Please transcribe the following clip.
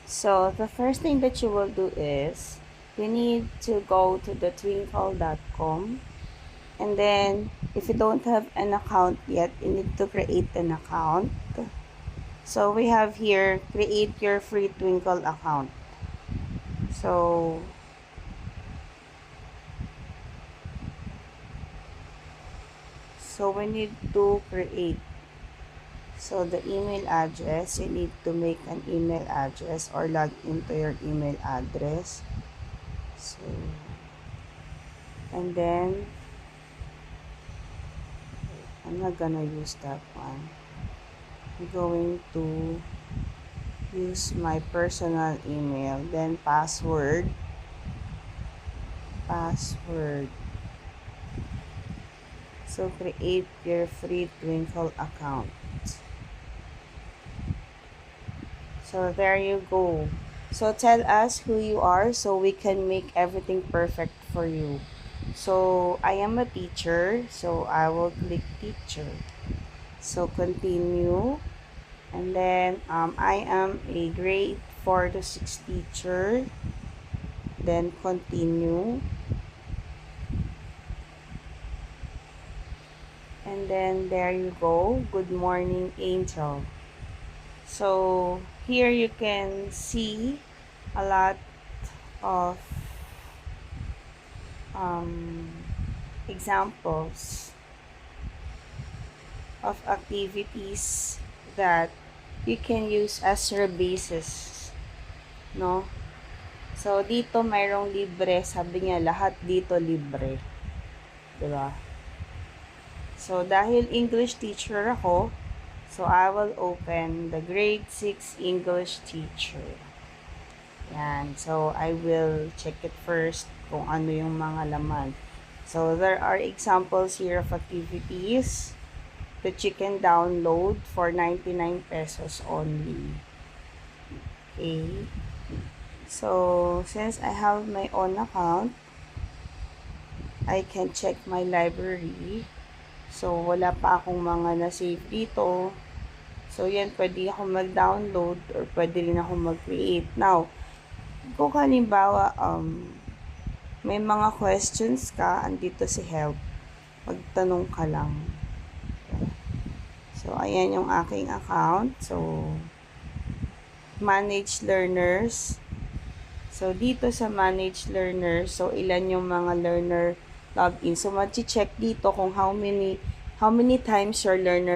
So the first thing that you will do is you need to go to the twinkle.com, and then if you don't have an account yet, you need to create an account. So we have here, create your free Twinkle account. So we need to create. So the email address, you need to make an email address or log into your email address. So, and then I'm not gonna use that one. I'm going to use my personal email, then password. So create your free Twinkle account. So there you go. So tell us who you are so we can make everything perfect for you. So I am a teacher, so I will click teacher. So continue. And then I am a grade 4 to 6 teacher. Then continue. And then there you go. Good morning, Angel. So here you can see a lot of um, examples of activities that you can use as your basis, no? So, dito mayroong libre. Sabi niya, lahat dito libre. Diba? So, dahil English teacher ako, so I will open the grade 6 English teacher. Yan. So, I will check it first kung ano yung mga laman. So, there are examples here of activities that you can download for 99 pesos only. Okay. So, since I have my own account, I can check my library. So, wala pa akong mga na-save dito. So, yan, pwede ako mag-download or pwede rin ako mag-create. Now, kung halimbawa, may mga questions ka, andito si help. Magtanong ka lang. So, ayan yung aking account. So, manage learners. So, dito sa manage learners, so, ilan yung mga learner login. So, mag-check dito kung how many times your learner